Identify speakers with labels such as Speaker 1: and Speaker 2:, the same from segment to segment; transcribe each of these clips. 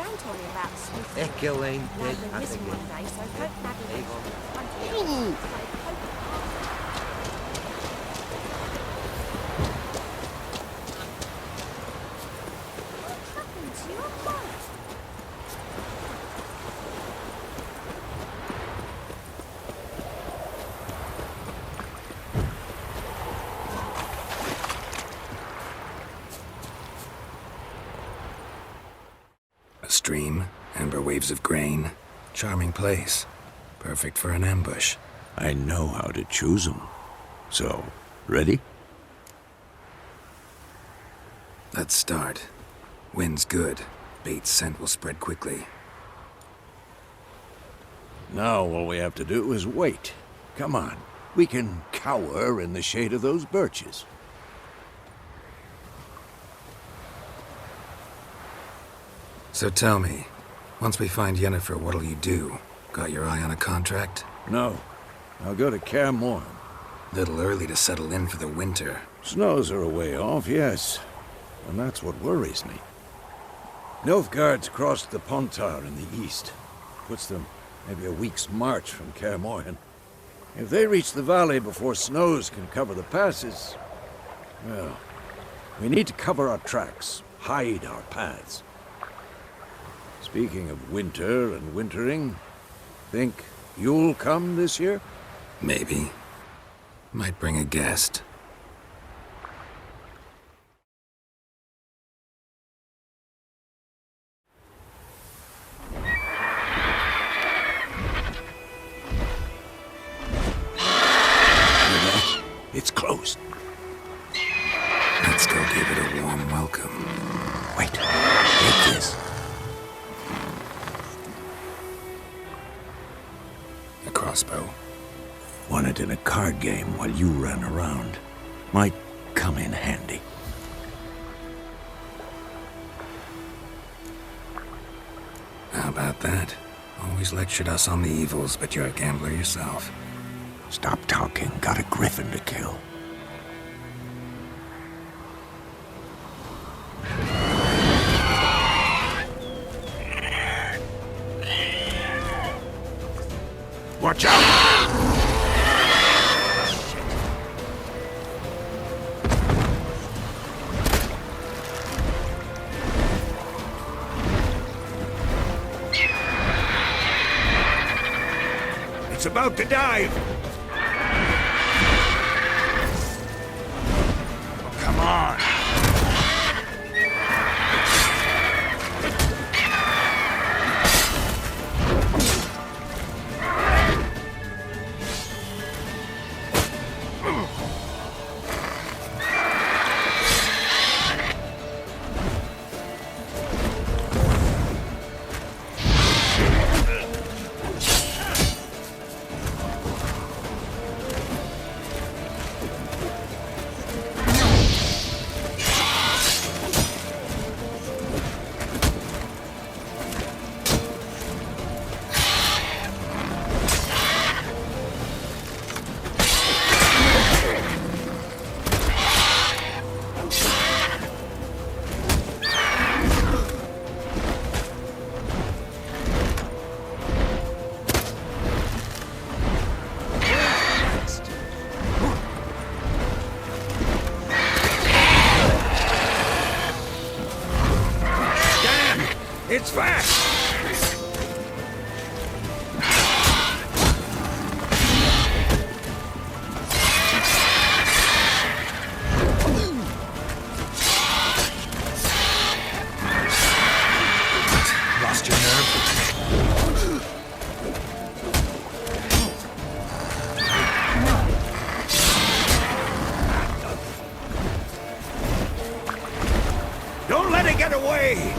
Speaker 1: Gran told me about Smith.
Speaker 2: Echelane
Speaker 1: I've
Speaker 2: dead
Speaker 1: been missing one day, so Cope Nabby What happened to your boat?
Speaker 3: A stream, amber waves of grain. Charming place. Perfect for an ambush.
Speaker 4: I know how to choose 'em. So, ready?
Speaker 3: Let's start. Wind's good. Bait's scent will spread quickly.
Speaker 4: Now all we have to do is wait. Come on. We can cower in the shade of those birches.
Speaker 3: So tell me, once we find Yennefer, what'll you do? Got your eye on a contract?
Speaker 4: No. I'll go to Kaer Morhen.
Speaker 3: Little early to settle in for the winter.
Speaker 4: Snows are a way off, yes. And that's what worries me. Nilfgaard's crossed the Pontar in the east. Puts them maybe a week's march from Kaer Morhen. If they reach the valley before snows can cover the passes, well, we need to cover our tracks, hide our paths. Speaking of winter and wintering, think you'll come this year?
Speaker 3: Maybe. Might bring a guest.
Speaker 4: It's closed.
Speaker 3: Let's go give it a warm welcome.
Speaker 4: Wait, take this.
Speaker 3: A crossbow.
Speaker 4: Won it in a card game while you ran around. Might come in handy.
Speaker 3: How about that? Always lectured us on the evils, but you're a gambler yourself.
Speaker 4: Stop talking. Got a griffin to kill. Watch out! It's about to dive! Oh, come on! It's fast!
Speaker 3: Lost your nerve?
Speaker 4: Don't let it get away!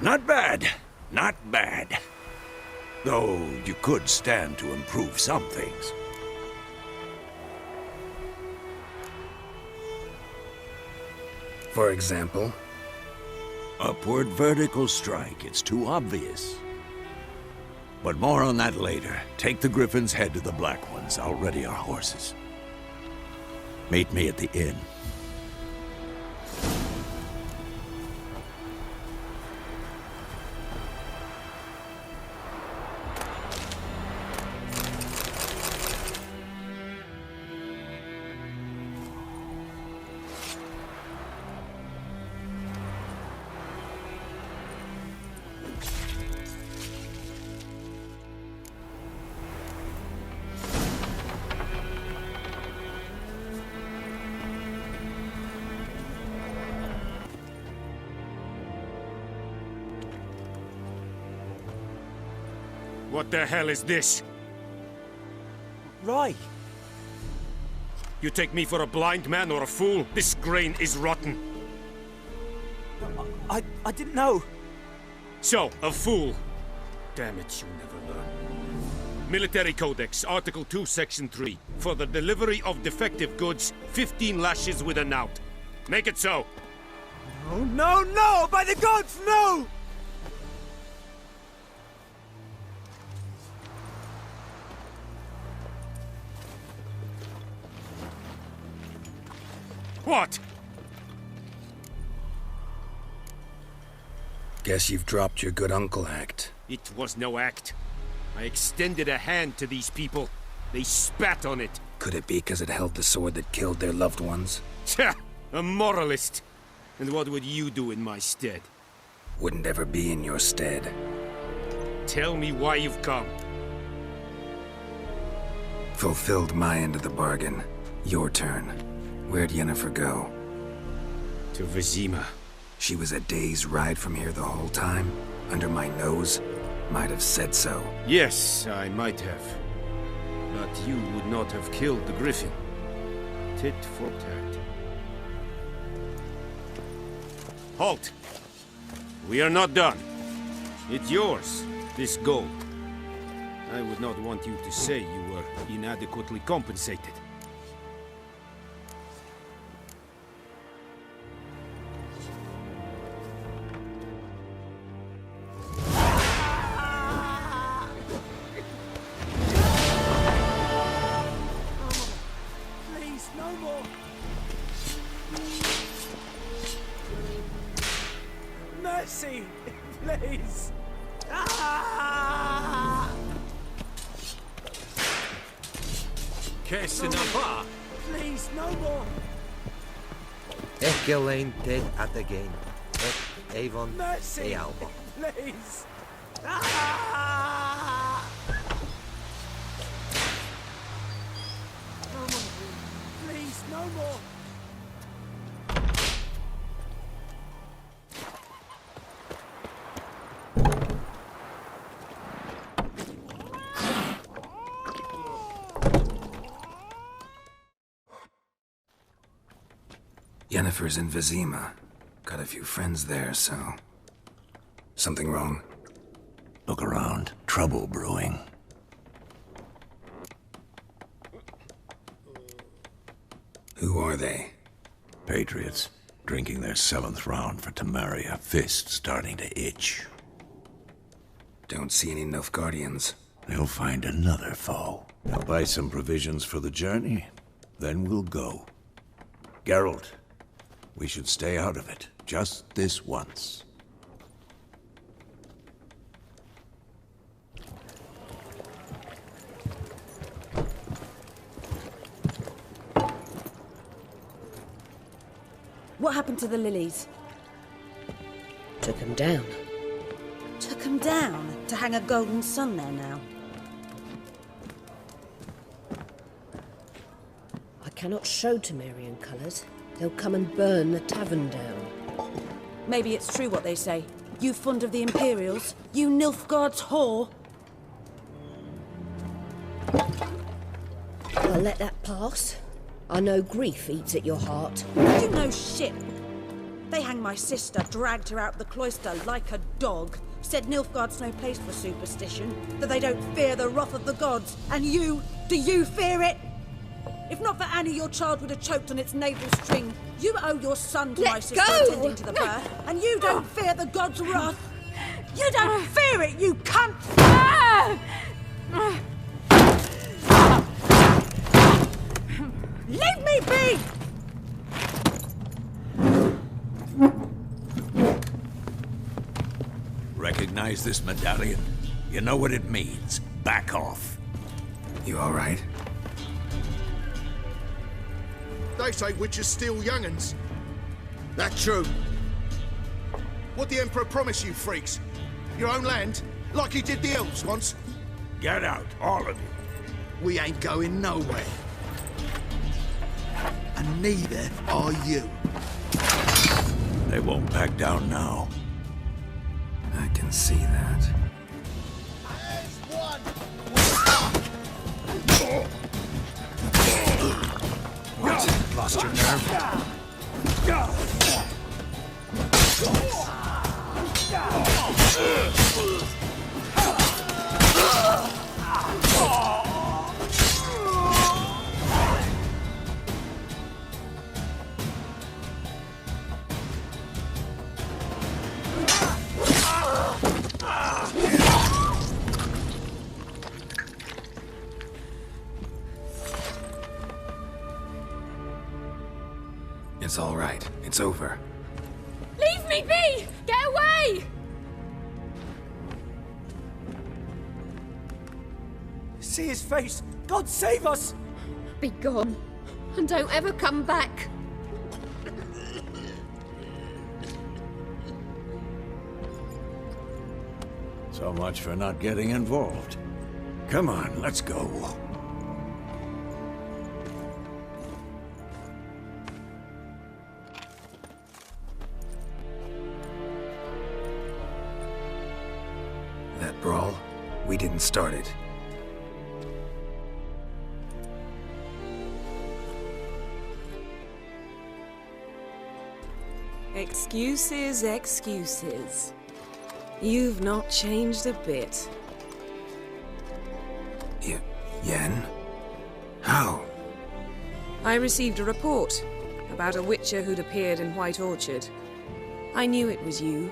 Speaker 4: Not bad. Not bad. Though you could stand to improve some things.
Speaker 3: For example?
Speaker 4: Upward vertical strike. It's too obvious. But more on that later. Take the Griffin's head to the Black Ones. I'll ready our horses. Meet me at the inn.
Speaker 2: What the hell is this?
Speaker 5: Right.
Speaker 2: You take me for a blind man or a fool? This grain is rotten.
Speaker 5: I didn't know.
Speaker 2: So, a fool. Damn it, you never learn. Military Codex, Article 2, Section 3. For the delivery of defective goods, 15 lashes with a knout. Make it so.
Speaker 5: Oh, no, no! By the gods, no!
Speaker 2: What?
Speaker 3: Guess you've dropped your good uncle act.
Speaker 2: It was no act. I extended a hand to these people. They spat on it.
Speaker 3: Could it be because it held the sword that killed their loved ones?
Speaker 2: Tja, a moralist. And what would you do in my stead?
Speaker 3: Wouldn't ever be in your stead.
Speaker 2: Tell me why you've come.
Speaker 3: Fulfilled my end of the bargain. Your turn. Where'd Yennefer go?
Speaker 2: To Vizima.
Speaker 3: She was a day's ride from here the whole time? Under my nose? Might have said so.
Speaker 2: Yes, I might have. But you would not have killed the griffin. Tit for tat. Halt! We are not done. It's yours, this gold. I would not want you to say you were inadequately compensated.
Speaker 5: Please, no more. Mercy, please.
Speaker 6: Qu'est-ce n'est pas?
Speaker 5: Please, no more.
Speaker 6: Echelane dead at the game. Avon
Speaker 5: Mercy,
Speaker 6: e Alba.
Speaker 5: please. No more. Please, no more.
Speaker 3: Yennefer's in Vizima. Got a few friends there, so... Something wrong?
Speaker 4: Look around. Trouble brewing.
Speaker 3: Who are they?
Speaker 4: Patriots. Drinking their 7th round for Temeria. Fist starting to itch.
Speaker 3: Don't see any Nilfgaardians.
Speaker 4: They'll find another foe. They'll buy some provisions for the journey. Then we'll go. Geralt, we should stay out of it. Just this once.
Speaker 7: What happened to the lilies?
Speaker 8: Took him down.
Speaker 7: Took them down to hang a golden sun there now.
Speaker 8: I cannot show Temerian colours. They'll come and burn the tavern down.
Speaker 7: Maybe it's true what they say. You fond of the Imperials? You Nilfgaard's whore?
Speaker 8: I'll let that pass. I know grief eats at your heart.
Speaker 7: You know shit. They hanged my sister, dragged her out the cloister like a dog. Said Nilfgaard's no place for superstition, that they don't fear the wrath of the gods. And you, do you fear it? If not for Annie, your child would have choked on its navel string. You owe your son to my sister attending to the birth, and you don't fear the gods' wrath. You don't fear it, you cunt! Leave me be!
Speaker 4: Recognize this medallion? You know what it means. Back off.
Speaker 3: You all right?
Speaker 9: They say witches steal young'uns. That true? What the Emperor promised you, freaks? Your own land? Like he did the elves once?
Speaker 4: Get out, all of you.
Speaker 9: We ain't going nowhere. And neither are you.
Speaker 4: They won't back down now.
Speaker 3: I can see that.
Speaker 4: What? Lost your nerve?
Speaker 3: It's all right. It's over.
Speaker 1: Leave me be! Get away!
Speaker 5: See his face! God save us!
Speaker 8: Be gone, and don't ever come back.
Speaker 4: So much for not getting involved. Come on, let's go.
Speaker 3: That brawl, we didn't start it.
Speaker 10: Excuses, excuses. You've not changed a bit.
Speaker 3: Yen? How?
Speaker 10: I received a report about a witcher who'd appeared in White Orchard. I knew it was you,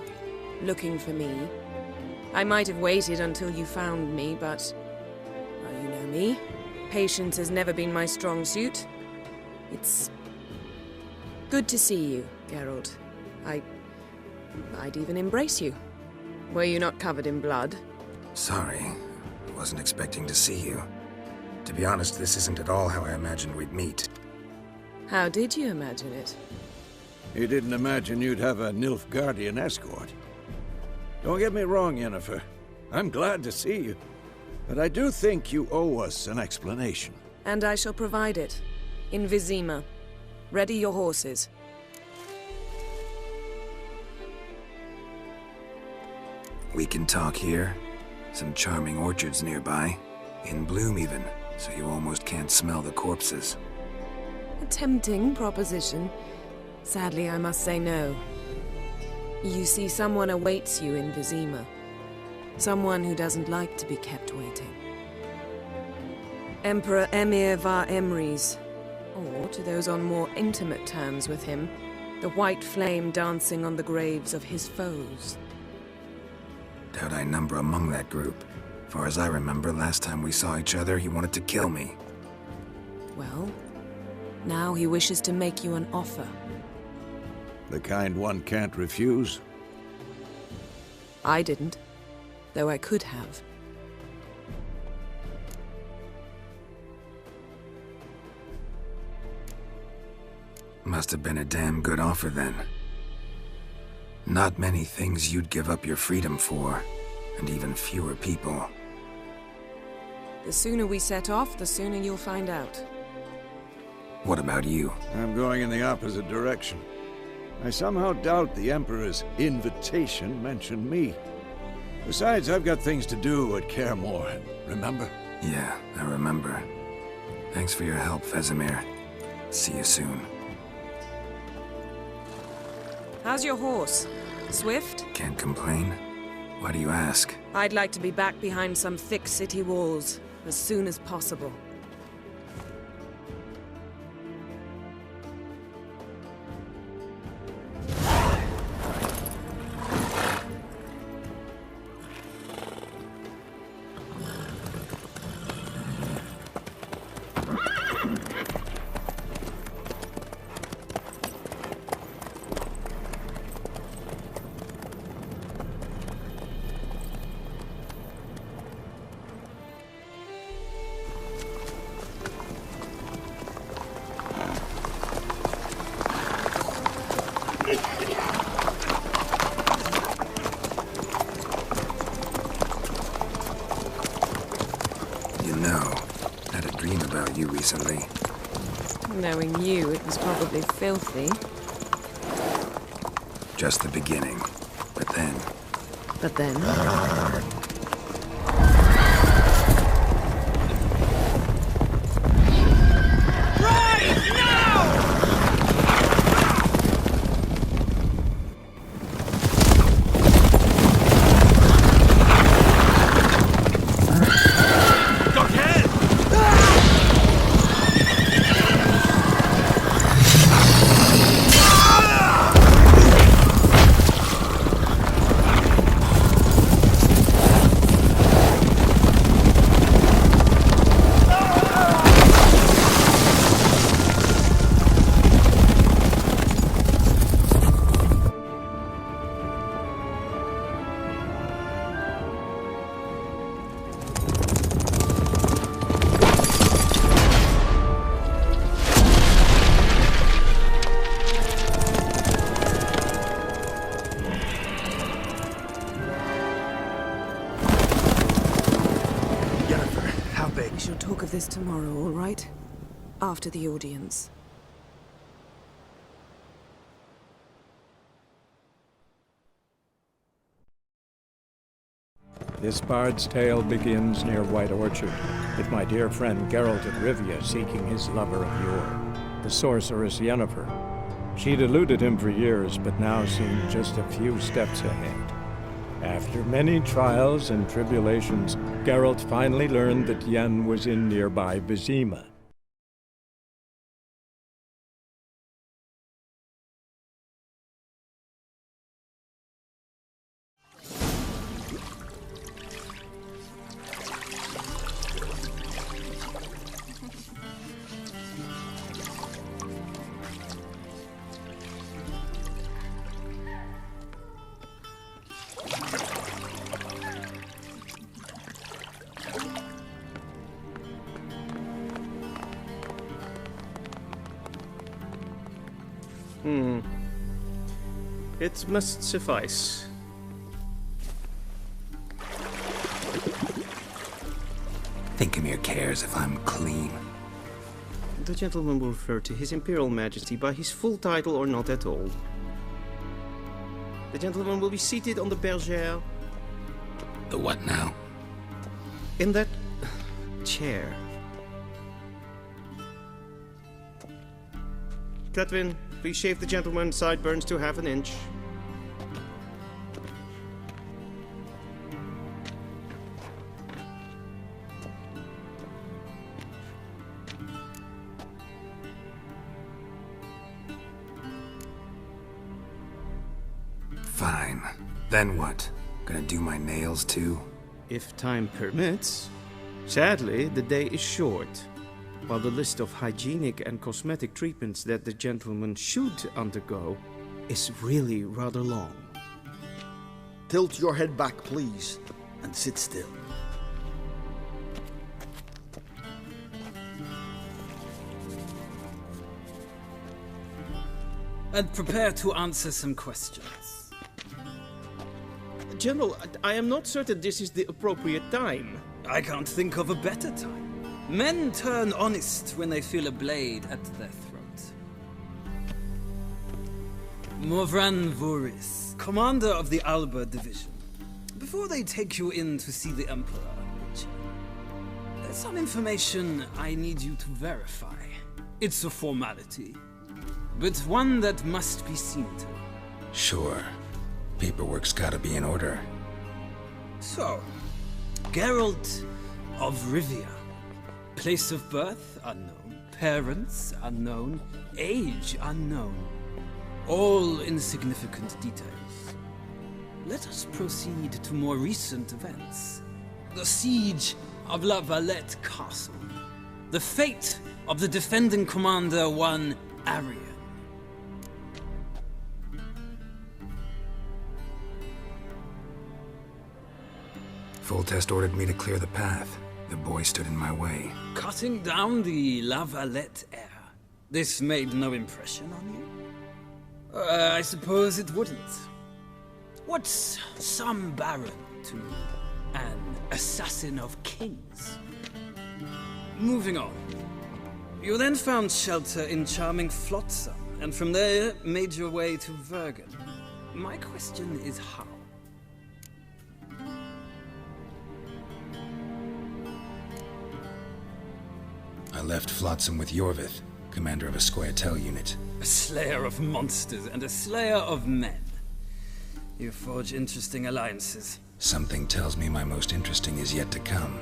Speaker 10: looking for me. I might have waited until you found me, but... well, you know me. Patience has never been my strong suit. It's... good to see you, Geralt. I'd even embrace you. Were you not covered in blood?
Speaker 3: Sorry. Wasn't expecting to see you. To be honest, this isn't at all how I imagined we'd meet.
Speaker 10: How did you imagine it?
Speaker 4: You didn't imagine you'd have a Nilfgaardian escort. Don't get me wrong, Yennefer. I'm glad to see you. But I do think you owe us an explanation.
Speaker 10: And I shall provide it. In Vizima. Ready your horses.
Speaker 3: We can talk here. Some charming orchards nearby. In bloom even, so you almost can't smell the corpses.
Speaker 10: A tempting proposition. Sadly, I must say no. You see, someone awaits you in Vizima. Someone who doesn't like to be kept waiting. Emperor Emhyr var Emrys. Or, to those on more intimate terms with him, the white flame dancing on the graves of his foes.
Speaker 3: Doubt I number among that group. Far as I remember, last time we saw each other, he wanted to kill me.
Speaker 10: Well, now he wishes to make you an offer.
Speaker 4: The kind one can't refuse?
Speaker 10: I didn't, though I could have.
Speaker 3: Must have been a damn good offer then. Not many things you'd give up your freedom for, and even fewer people.
Speaker 10: The sooner we set off, the sooner you'll find out.
Speaker 3: What about you?
Speaker 4: I'm going in the opposite direction. I somehow doubt the Emperor's invitation mentioned me. Besides, I've got things to do at Kaer Morhen, remember?
Speaker 3: Yeah, I remember. Thanks for your help, Vesemir. See you soon.
Speaker 10: How's your horse? Swift?
Speaker 3: Can't complain. Why do you ask?
Speaker 10: I'd like to be back behind some thick city walls as soon as possible.
Speaker 3: Recently.
Speaker 10: Knowing you, it was probably filthy.
Speaker 3: Just the beginning. But then...
Speaker 10: But then? Talk of this tomorrow, all right? After the audience.
Speaker 11: This bard's tale begins near White Orchard, with my dear friend Geralt de Rívia seeking his lover of yore, the sorceress Yennefer. She'd eluded him for years, but now seemed just a few steps ahead. After many trials and tribulations, Geralt finally learned that Yen was in nearby Vizima.
Speaker 12: It must suffice.
Speaker 3: Think Emhyr cares if I'm clean?
Speaker 12: The gentleman will refer to His Imperial Majesty by his full title or not at all. The gentleman will be seated on the bergère.
Speaker 3: The what now?
Speaker 12: In that chair. Cletwin, please shave the gentleman's sideburns to half an inch.
Speaker 3: Fine. Then what? Gonna do my nails too?
Speaker 12: If time permits. Sadly, the day is short, while the list of hygienic and cosmetic treatments that the gentleman should undergo is really rather long.
Speaker 9: Tilt your head back, please, and sit still.
Speaker 13: And prepare to answer some questions.
Speaker 12: General, I am not certain this is the appropriate time.
Speaker 13: I can't think of a better time. Men turn honest when they feel a blade at their throat. Morvran Voris, commander of the Alba Division. Before they take you in to see the Emperor, there's some information I need you to verify. It's a formality, but one that must be seen to.
Speaker 3: Sure. Paperwork's gotta be in order.
Speaker 13: So, Geralt of Rívia. Place of birth, unknown. Parents, unknown. Age, unknown. All insignificant details. Let us proceed to more recent events. The siege of La Valette Castle. The fate of the defending commander, one Arian.
Speaker 3: Foltest ordered me to clear the path. The boy stood in my way.
Speaker 13: Cutting down the La Valette heir. This made no impression on you? I suppose it wouldn't. What's some baron to an assassin of kings? Moving on. You then found shelter in charming Flotsam, and from there made your way to Vergen. My question is how?
Speaker 3: I left Flotsam with Yorvith, commander of a Scoia'tael unit.
Speaker 13: A slayer of monsters and a slayer of men. You forge interesting alliances.
Speaker 3: Something tells me my most interesting is yet to come.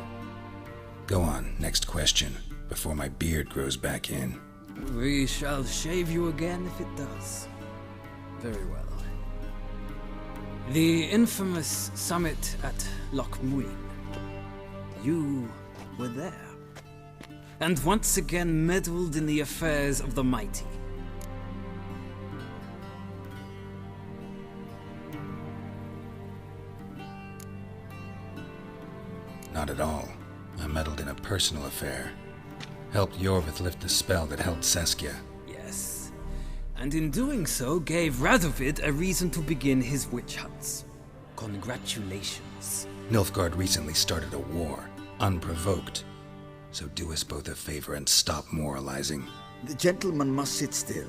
Speaker 3: Go on, next question, before my beard grows back in.
Speaker 13: We shall shave you again if it does. Very well. The infamous summit at Loch Muin. You were there. And once again meddled in the affairs of the mighty.
Speaker 3: Not at all. I meddled in a personal affair. Helped Yorvith lift the spell that held Saskia.
Speaker 13: Yes. And in doing so, gave Radovid a reason to begin his witch hunts. Congratulations.
Speaker 3: Nilfgaard recently started a war, unprovoked. So do us both a favor and stop moralizing.
Speaker 5: The gentleman must sit still.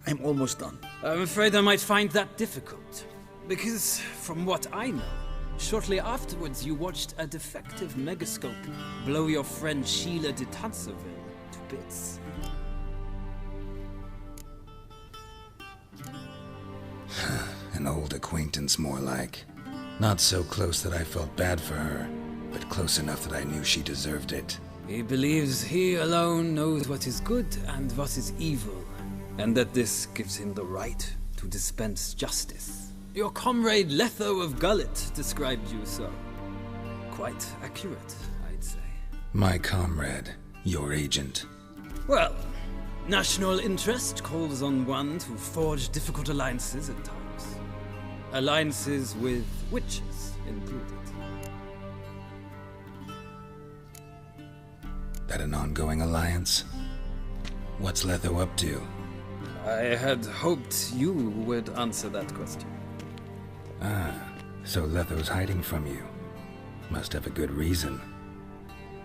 Speaker 5: I'm almost done.
Speaker 13: I'm afraid I might find that difficult. Because, from what I know, shortly afterwards you watched a defective megascope blow your friend Sheila de Tanserville to bits.
Speaker 3: An old acquaintance, more like. Not so close that I felt bad for her, but close enough that I knew she deserved it.
Speaker 13: He believes he alone knows what is good and what is evil, and that this gives him the right to dispense justice. Your comrade Letho of Gullet described you so. Quite accurate, I'd say.
Speaker 3: My comrade, your agent.
Speaker 13: Well, national interest calls on one to forge difficult alliances at times. Alliances with witches included.
Speaker 3: That an ongoing alliance? What's Letho up to?
Speaker 13: I had hoped you would answer that question.
Speaker 3: Ah, so Letho's hiding from you. Must have a good reason.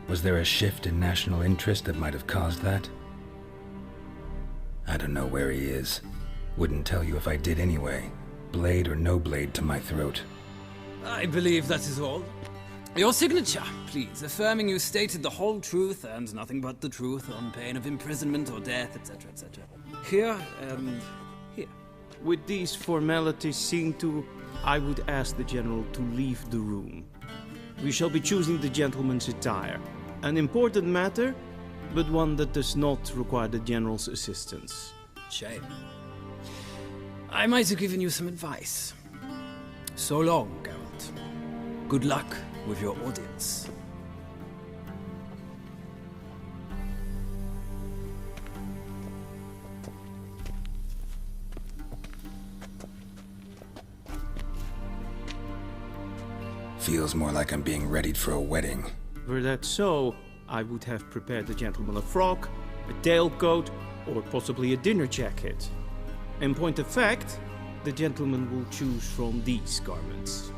Speaker 3: Was there a shift in national interest that might have caused that? I don't know where he is. Wouldn't tell you if I did anyway. Blade or no blade to my throat.
Speaker 13: I believe that is all. Your signature, please, affirming you stated the whole truth and nothing but the truth on pain of imprisonment or death, etc., etc. Here and here.
Speaker 12: With these formalities seen to, I would ask the general to leave the room. We shall be choosing the gentleman's attire. An important matter, but one that does not require the general's assistance.
Speaker 13: Shame. I might have given you some advice. So long, Geralt. Good luck with your audience.
Speaker 3: Feels more like I'm being readied for a wedding.
Speaker 12: Were that so, I would have prepared the gentleman a frock, a tailcoat, or possibly a dinner jacket. In point of fact, the gentleman will choose from these garments.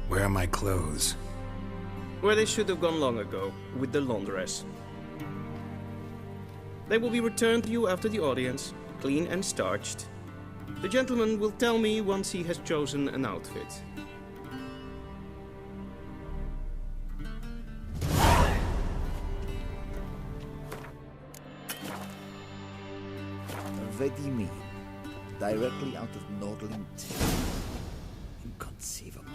Speaker 3: Where are my clothes?
Speaker 12: Where they should have gone long ago, with the laundress. They will be returned to you after the audience, clean and starched. The gentleman will tell me once he has chosen an outfit.
Speaker 14: Vizima, directly out of Nordling tale. Inconceivable.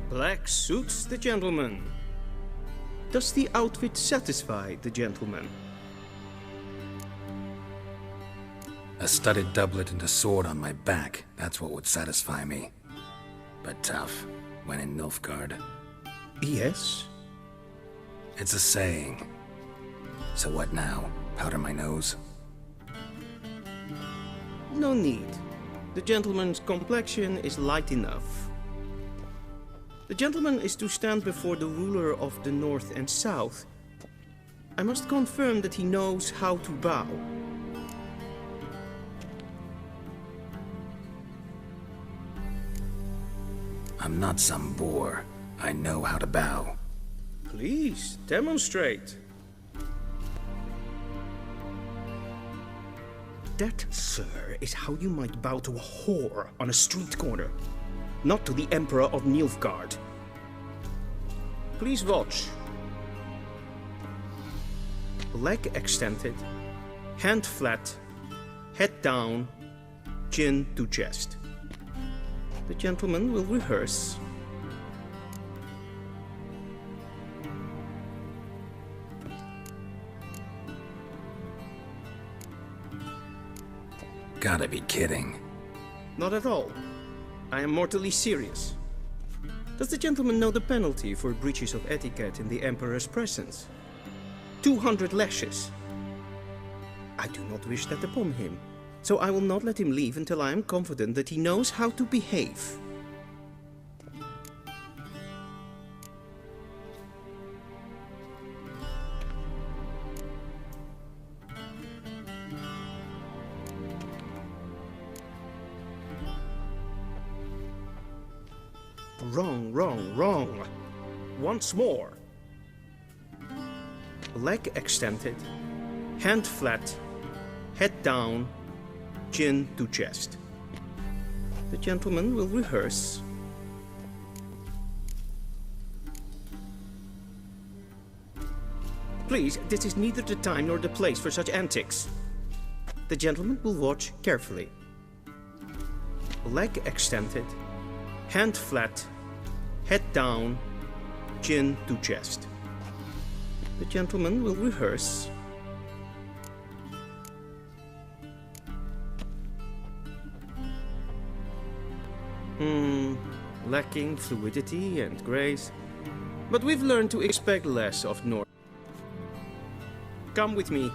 Speaker 12: Black suits the gentleman. Does the outfit satisfy the gentleman?
Speaker 3: A studded doublet and a sword on my back, that's what would satisfy me. But tough, when in Nilfgaard.
Speaker 12: Yes?
Speaker 3: It's a saying. So what now? Powder my nose?
Speaker 12: No need. The gentleman's complexion is light enough. The gentleman is to stand before the ruler of the North and South. I must confirm that he knows how to bow.
Speaker 3: I'm not some boor. I know how to bow.
Speaker 12: Please, demonstrate. That, sir, is how you might bow to a whore on a street corner, not to the Emperor of Nilfgaard. Please watch. Leg extended, hand flat, head down, chin to chest. The gentleman will rehearse.
Speaker 3: Gotta be kidding.
Speaker 12: Not at all. I am mortally serious. Does the gentleman know the penalty for breaches of etiquette in the Emperor's presence? 200 lashes. I do not wish that upon him, so I will not let him leave until I am confident that he knows how to behave. Wrong, wrong, wrong. Once more. Leg extended, hand flat, head down, chin to chest. The gentleman will rehearse. Please, this is neither the time nor the place for such antics. The gentleman will watch carefully. Leg extended, hand flat, head down, chin to chest. The gentleman will rehearse. Lacking fluidity and grace. But we've learned to expect less of North. Come with me.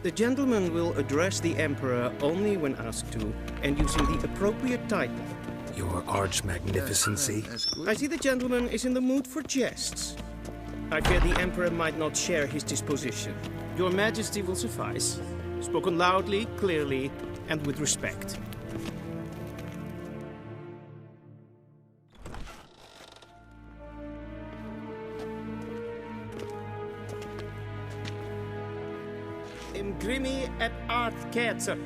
Speaker 12: The gentleman will address the Emperor only when asked to, and using the appropriate title.
Speaker 3: Your Arch-Magnificency?
Speaker 12: I see the gentleman is in the mood for jests. I fear the Emperor might not share his disposition. Your Majesty will suffice. Spoken loudly, clearly, and with respect. Imgrimi et art ketzer.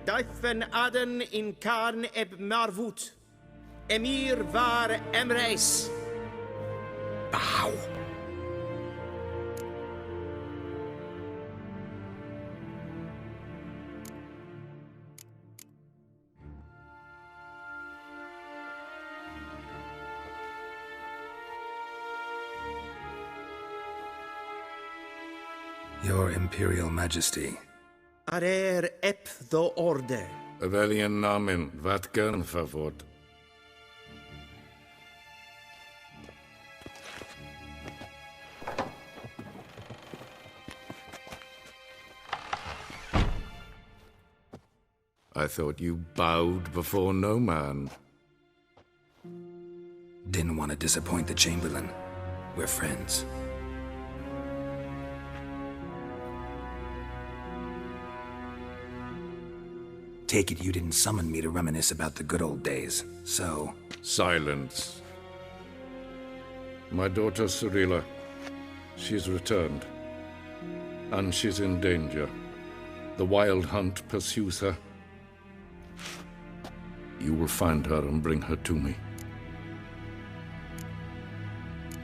Speaker 12: Daifen aden in karn eb marvut. Emhyr var emreis.
Speaker 3: Bow. Your Imperial Majesty.
Speaker 12: Arer ep the orde.
Speaker 15: Velian namen, wat gern favor. I thought you bowed before no man.
Speaker 3: Didn't want to disappoint the Chamberlain. We're friends. Take it you didn't summon me to reminisce about the good old days, so...
Speaker 15: Silence. My daughter Cirilla, she's returned. And she's in danger. The Wild Hunt pursues her. You will find her and bring her to me.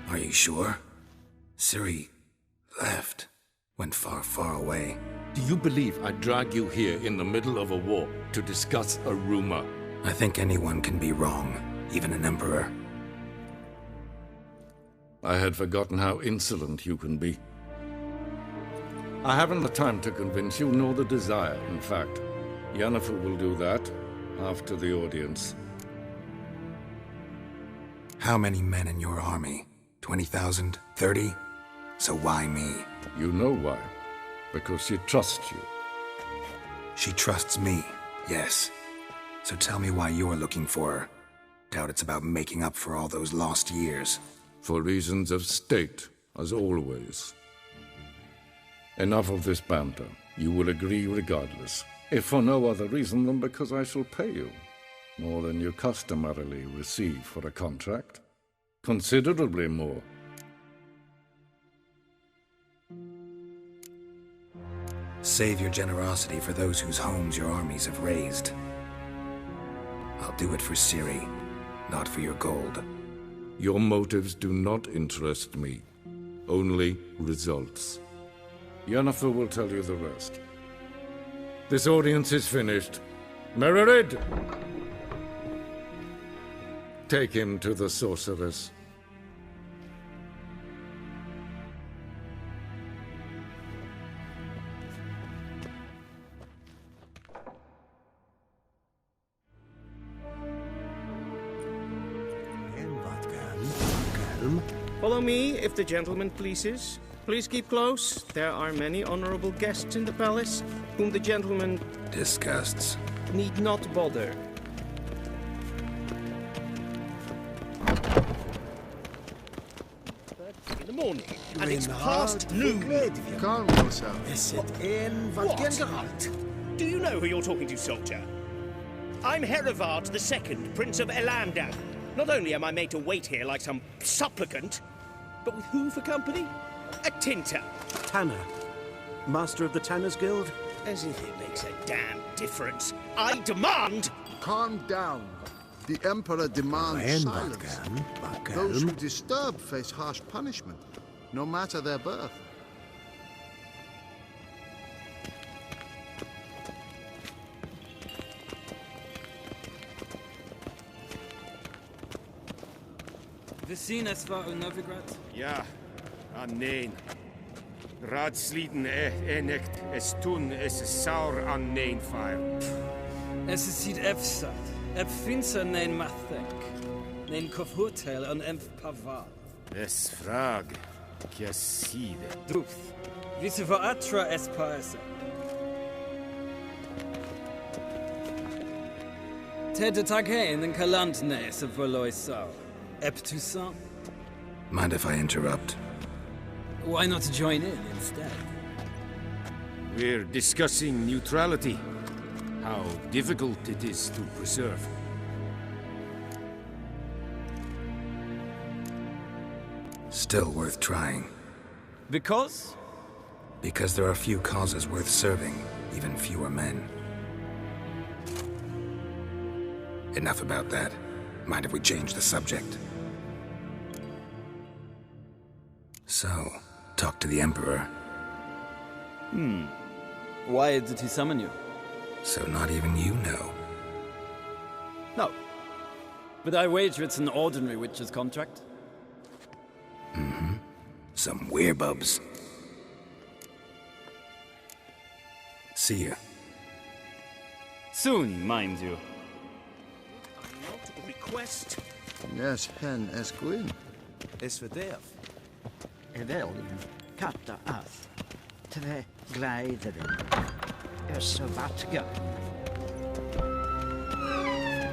Speaker 3: Are you sure? Ciri left. Went far, far away.
Speaker 15: Do you believe I'd drag you here in the middle of a war to discuss a rumor?
Speaker 3: I think anyone can be wrong, even an emperor.
Speaker 15: I had forgotten how insolent you can be. I haven't the time to convince you, nor the desire, in fact. Yennefer will do that after the audience.
Speaker 3: How many men in your army? 20,000? 30? So why me?
Speaker 15: You know why. Because she trusts you.
Speaker 3: She trusts me, yes. So tell me why you're looking for her. Doubt it's about making up for all those lost years.
Speaker 15: For reasons of state, as always. Enough of this banter. You will agree regardless. If for no other reason than because I shall pay you. More than you customarily receive for a contract. Considerably more.
Speaker 3: Save your generosity for those whose homes your armies have razed. I'll do it for Ciri, not for your gold.
Speaker 15: Your motives do not interest me. Only results. Yennefer will tell you the rest. This audience is finished. Mererid! Take him to the sorceress.
Speaker 12: Follow me, if the gentleman pleases. Please keep close. There are many honorable guests in the palace, whom the gentleman...
Speaker 3: disgusts.
Speaker 12: ...need not bother.
Speaker 16: In the morning, and it's past noon.
Speaker 9: Calm yourself.
Speaker 16: What? Do you know who you're talking to, soldier? I'm Herivard II, Prince of Elandan. Not only am I made to wait here like some supplicant, but with who for company? A tinter.
Speaker 5: Tanner. Master of the Tanners Guild?
Speaker 16: As if it makes a damn difference. I demand...
Speaker 9: Calm down. The Emperor demands silence. Those who disturb face harsh punishment, no matter their birth.
Speaker 13: Vizina war Novigrad?
Speaker 2: Ja, nein. Raadsliden nicht, es tun, es ist sauer an nein fire.
Speaker 13: Es ist sied efsat, finser nein mathenk, nein kofhotel an paval.
Speaker 2: Es frag, kja side.
Speaker 13: Druth, visse va atra es paesa. Ted tag hein den kalant nes of Verlois sau. Toussaint?
Speaker 3: Mind if I interrupt?
Speaker 13: Why not join in instead?
Speaker 2: We're discussing neutrality. How difficult it is to preserve.
Speaker 3: Still worth trying.
Speaker 13: Because?
Speaker 3: Because there are few causes worth serving, even fewer men. Enough about that. Mind if we change the subject? So, talk to the Emperor.
Speaker 13: Why did he summon you?
Speaker 3: So not even you know.
Speaker 13: No. But I wager it's an ordinary witch's contract.
Speaker 3: Mm-hmm. Some werebubs. See ya.
Speaker 17: Soon, mind you.
Speaker 9: Request.
Speaker 14: Yes, hen es gwyn.
Speaker 6: Is verderf.
Speaker 18: Wel, katta af. Tre gleideren. Så vatga.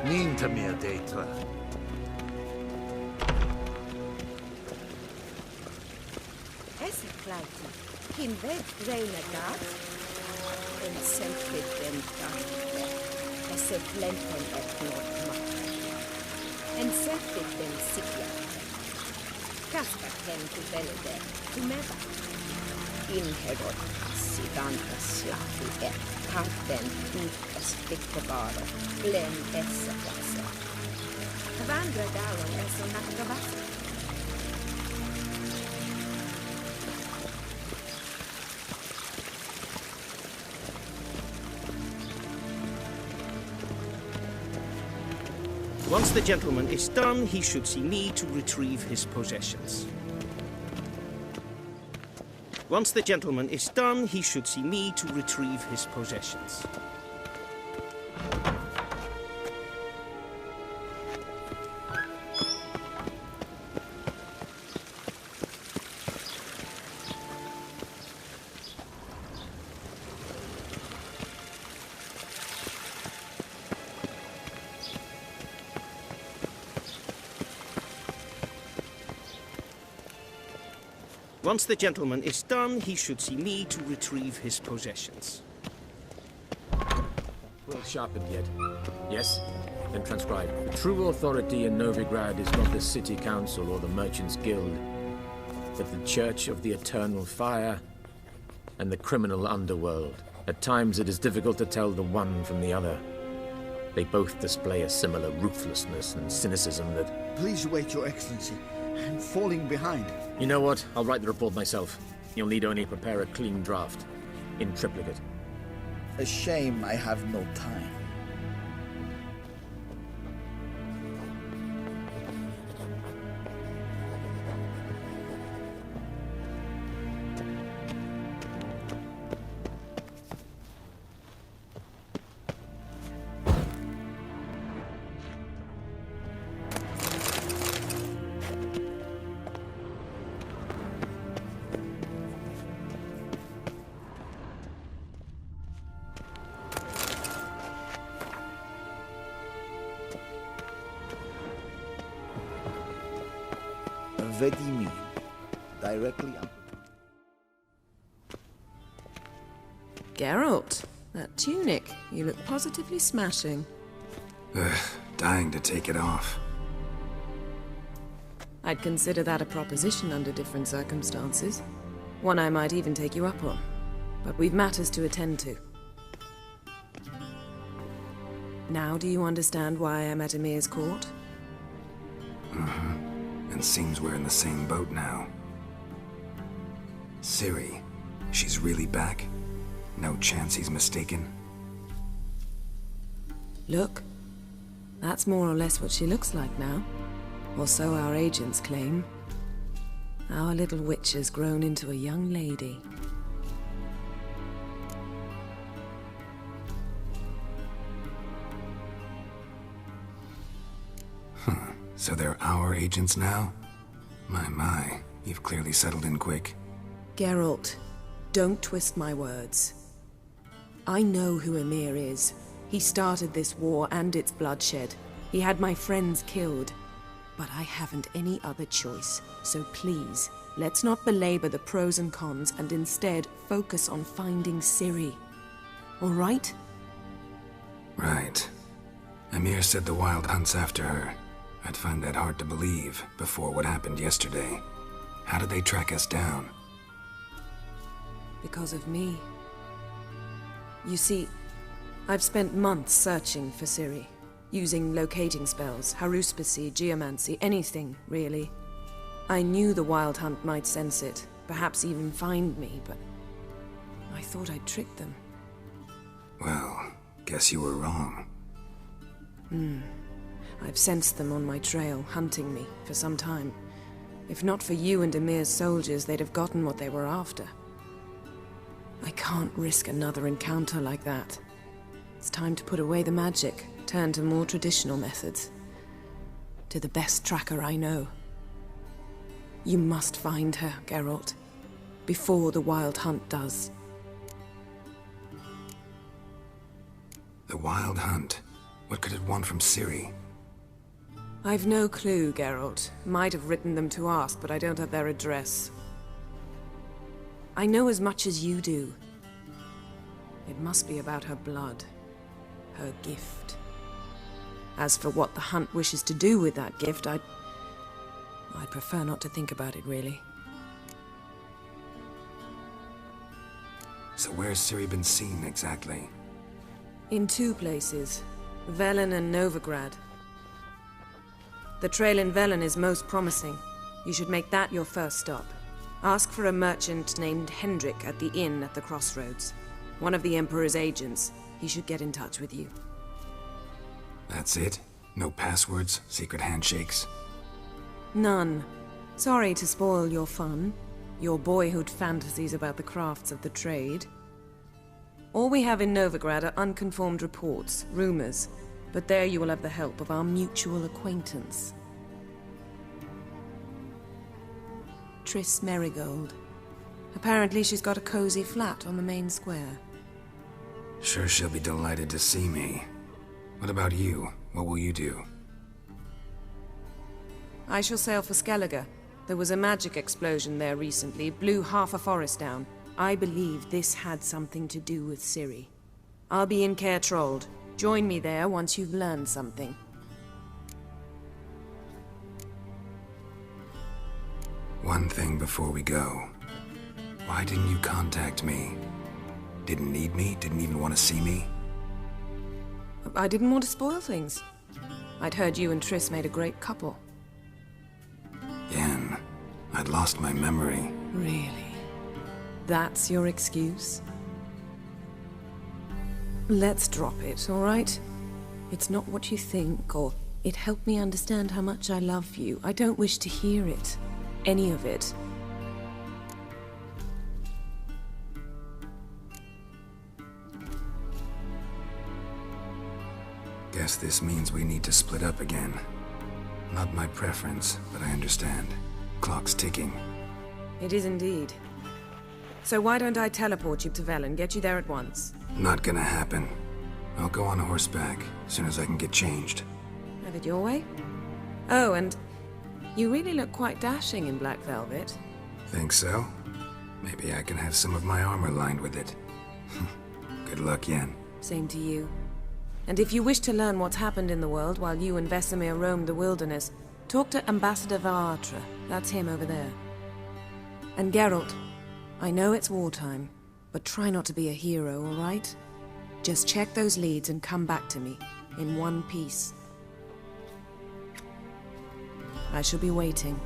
Speaker 6: Ninta meer detra.
Speaker 19: Esse kleidje. Kim weg reine dat. En selfie den dag. Esse blempen et not macht. En selfie den sikla. Kasta hen til velde. Til meva. Inherod sidanta slafi et. Parten utas pikkobaro. Blem esse klasse. Vandra dalen er som nakravassa.
Speaker 16: Once the gentleman is done, he should see me to retrieve his possessions. Once the gentleman is done, he should see me to retrieve his possessions. Once the gentleman is done, he should see me to retrieve his possessions.
Speaker 20: Well sharpened yet. Yes? Then transcribe. The true authority in Novigrad is not the city council or the merchants' guild, but the Church of the Eternal Fire and the criminal underworld. At times it is difficult to tell the one from the other. They both display a similar ruthlessness and cynicism that...
Speaker 14: Please wait, Your Excellency. I'm falling behind.
Speaker 20: You know what? I'll write the report myself. You'll need only prepare a clean draft. In triplicate.
Speaker 14: A shame I have no time. Vizima, directly up.
Speaker 10: Geralt, that tunic. You look positively smashing.
Speaker 3: Ugh, dying to take it off.
Speaker 10: I'd consider that a proposition under different circumstances. One I might even take you up on. But we've matters to attend to. Now do you understand why I'm at Emhyr's court?
Speaker 3: Mm-hmm. And seems we're in the same boat now. Ciri, she's really back? No chance he's mistaken?
Speaker 10: Look, that's more or less what she looks like now. Or so our agents claim. Our little witch has grown into a young lady.
Speaker 3: So they're our agents now? My, you've clearly settled in quick.
Speaker 10: Geralt, don't twist my words. I know who Emhyr is. He started this war and its bloodshed. He had my friends killed. But I haven't any other choice. So please, let's not belabor the pros and cons and instead focus on finding Ciri. All right?
Speaker 3: Right. Emhyr said the Wild hunts after her. I'd find that hard to believe before what happened yesterday. How did they track us down?
Speaker 10: Because of me. You see, I've spent months searching for Ciri, using locating spells, haruspicy, geomancy, anything, really. I knew the Wild Hunt might sense it, perhaps even find me, but I thought I'd tricked them.
Speaker 3: Well, guess you were wrong.
Speaker 10: I've sensed them on my trail, hunting me, for some time. If not for you and Emhyr's soldiers, they'd have gotten what they were after. I can't risk another encounter like that. It's time to put away the magic, turn to more traditional methods. To the best tracker I know. You must find her, Geralt, before the Wild Hunt does.
Speaker 3: The Wild Hunt? What could it want from Ciri?
Speaker 10: I've no clue, Geralt. Might have written them to ask, but I don't have their address. I know as much as you do. It must be about her blood. Her gift. As for what the Hunt wishes to do with that gift, I'd prefer not to think about it, really.
Speaker 3: So where's Ciri been seen, exactly?
Speaker 10: In 2 places. Velen and Novigrad. The trail in Velen is most promising. You should make that your first stop. Ask for a merchant named Hendrik at the inn at the crossroads. One of the Emperor's agents. He should get in touch with you.
Speaker 3: That's it? No passwords? Secret handshakes?
Speaker 10: None. Sorry to spoil your fun. Your boyhood fantasies about the crafts of the trade. All we have in Novigrad are unconfirmed reports, rumors. But there you will have the help of our mutual acquaintance. Triss Merigold. Apparently she's got a cozy flat on the main square.
Speaker 3: Sure she'll be delighted to see me. What about you? What will you do?
Speaker 10: I shall sail for Skellige. There was a magic explosion there recently, blew half a forest down. I believe this had something to do with Ciri. I'll be in Caer Trold. Join me there once you've learned something.
Speaker 3: One thing before we go. Why didn't you contact me? Didn't need me? Didn't even want to see me?
Speaker 10: I didn't want to spoil things. I'd heard you and Triss made a great couple.
Speaker 3: Yen, I'd lost my memory.
Speaker 10: Really? That's your excuse? Let's drop it, all right? It's not what you think, or it helped me understand how much I love you. I don't wish to hear it. Any of it.
Speaker 3: Guess this means we need to split up again. Not my preference, but I understand. Clock's ticking.
Speaker 10: It is indeed. So why don't I teleport you to Velen, get you there at once?
Speaker 3: Not gonna happen. I'll go on horseback, as soon as I can get changed.
Speaker 10: Have it your way? Oh, and you really look quite dashing in black velvet.
Speaker 3: Think so? Maybe I can have some of my armor lined with it. Good luck, Yen.
Speaker 10: Same to you. And if you wish to learn what's happened in the world while you and Vesemir roamed the wilderness, talk to Ambassador Varatra. That's him over there. And Geralt, I know it's wartime, but try not to be a hero, all right? Just check those leads and come back to me, in one piece. I shall be waiting.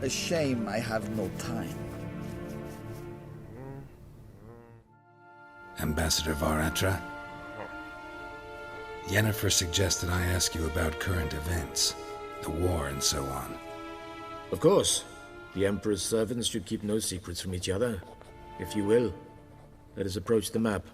Speaker 14: A shame I have no time.
Speaker 3: Ambassador Varatra? Yennefer suggested I ask you about current events, the war and so on.
Speaker 20: Of course. The Emperor's servants should keep no secrets from each other. If you will, let us approach the map.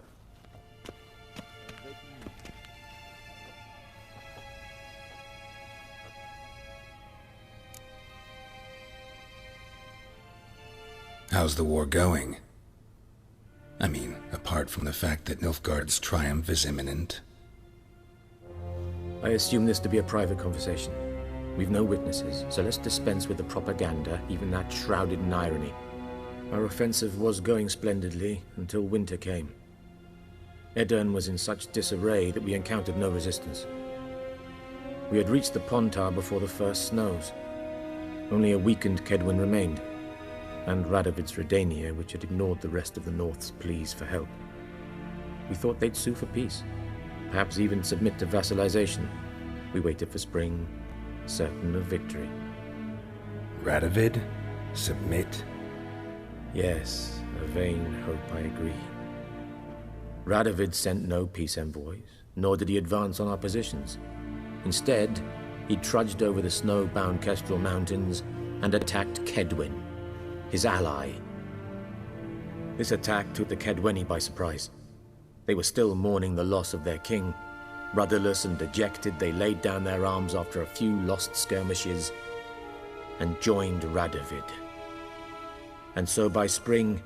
Speaker 3: How's the war going? I mean, apart from the fact that Nilfgaard's triumph is imminent.
Speaker 20: I assume this to be a private conversation. We've no witnesses, so let's dispense with the propaganda, even that shrouded in irony. Our offensive was going splendidly until winter came. Edirn was in such disarray that we encountered no resistance. We had reached the Pontar before the first snows. Only a weakened Kedwin remained, and Radovid's Redania, which had ignored the rest of the North's pleas for help. We thought they'd sue for peace. perhaps even submit to vassalization. We waited for spring, certain of victory.
Speaker 3: Radovid? Submit?
Speaker 20: Yes, a vain hope, I agree. Radovid sent no peace envoys, nor did he advance on our positions. Instead, he trudged over the snow-bound Kestrel Mountains and attacked Kedwen, his ally. This attack took the Kedweni by surprise. They were still mourning the loss of their king. Rudderless and dejected, they laid down their arms after a few lost skirmishes and joined Radovid. And so by spring,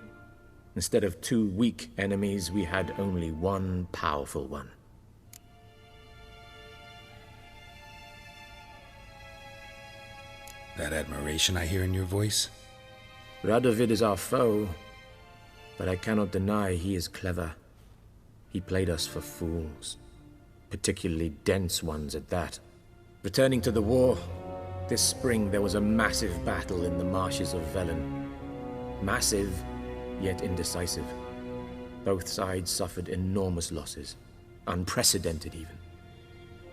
Speaker 20: instead of 2 weak enemies, we had only one powerful one.
Speaker 3: That admiration I hear in your voice?
Speaker 20: Radovid is our foe, but I cannot deny he is clever. He played us for fools, particularly dense ones at that. Returning to the war, this spring there was a massive battle in the marshes of Velen. Massive, yet indecisive. Both sides suffered enormous losses, unprecedented even.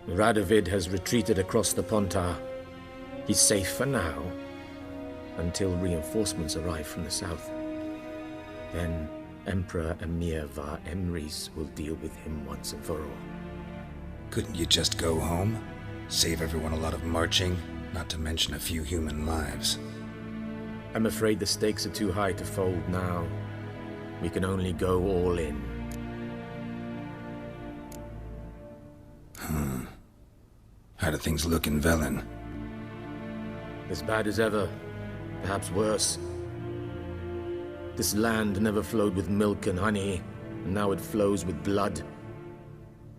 Speaker 20: Radovid has retreated across the Pontar. He's safe for now, until reinforcements arrive from the south. Then Emperor Emhyr var Emrys will deal with him once and for all.
Speaker 3: Couldn't you just go home? Save everyone a lot of marching, not to mention a few human lives.
Speaker 20: I'm afraid the stakes are too high to fold now. We can only go all in.
Speaker 3: How do things look in Velen?
Speaker 20: As bad as ever, perhaps worse. This land never flowed with milk and honey, and now it flows with blood.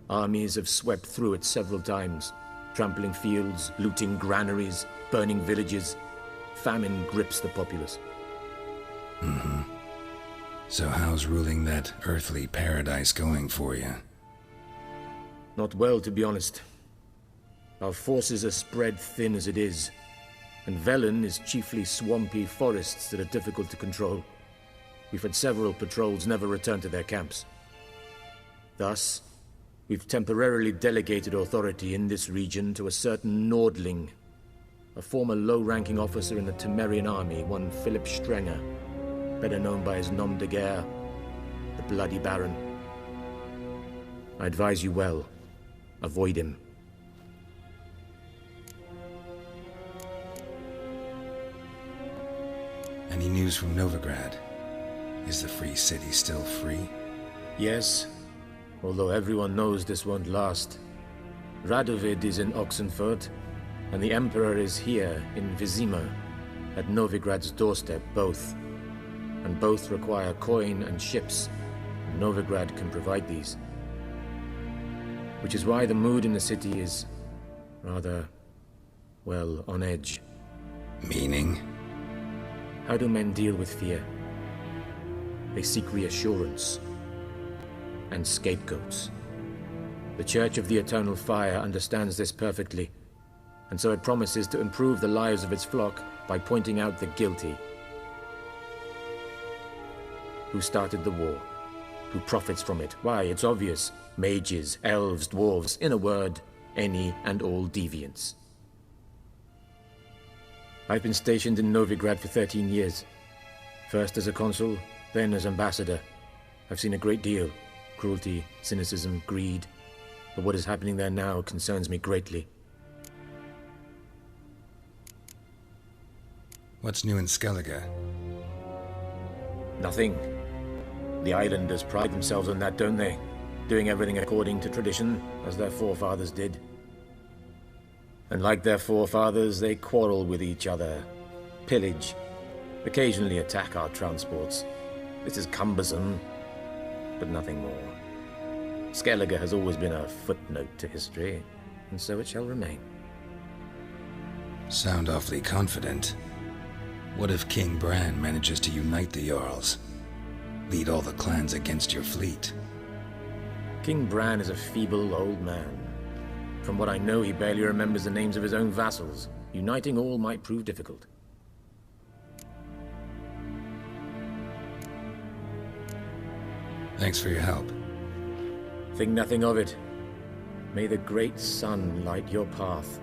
Speaker 20: Armies have swept through it several times, trampling fields, looting granaries, burning villages. Famine grips the populace.
Speaker 3: So how's ruling that earthly paradise going for you?
Speaker 20: Not well, to be honest. Our forces are spread thin as it is, and Velen is chiefly swampy forests that are difficult to control. We've had several patrols never return to their camps. Thus, we've temporarily delegated authority in this region to a certain Nordling, a former low-ranking officer in the Temerian army, one Philip Strenger, better known by his nom de guerre, the Bloody Baron. I advise you well. Avoid him.
Speaker 3: Any news from Novigrad? Is the free city still free?
Speaker 20: Yes, although everyone knows this won't last. Radovid is in Oxenfurt, and the Emperor is here in Vizima, at Novigrad's doorstep, both. And both require coin and ships. Novigrad can provide these. Which is why the mood in the city is rather, well, on edge.
Speaker 3: Meaning?
Speaker 20: How do men deal with fear? They seek reassurance and scapegoats. The Church of the Eternal Fire understands this perfectly, and so it promises to improve the lives of its flock by pointing out the guilty. Who started the war? Who profits from it? Why, it's obvious. Mages, elves, dwarves, in a word, any and all deviants. I've been stationed in Novigrad for 13 years. First as a consul, then as ambassador. I've seen a great deal. Cruelty, cynicism, greed. But what is happening there now concerns me greatly.
Speaker 3: What's new in Skellige?
Speaker 20: Nothing. The islanders pride themselves on that, don't they? Doing everything according to tradition, as their forefathers did. And like their forefathers, they quarrel with each other, pillage, occasionally attack our transports. This is cumbersome, but nothing more. Skellige has always been a footnote to history, and so it shall remain.
Speaker 3: Sound awfully confident. What if King Bran manages to unite the Jarls? Lead all the clans against your fleet?
Speaker 20: King Bran is a feeble old man. From what I know, he barely remembers the names of his own vassals. Uniting all might prove difficult.
Speaker 3: Thanks for your help.
Speaker 20: Think nothing of it. May the great sun light your path.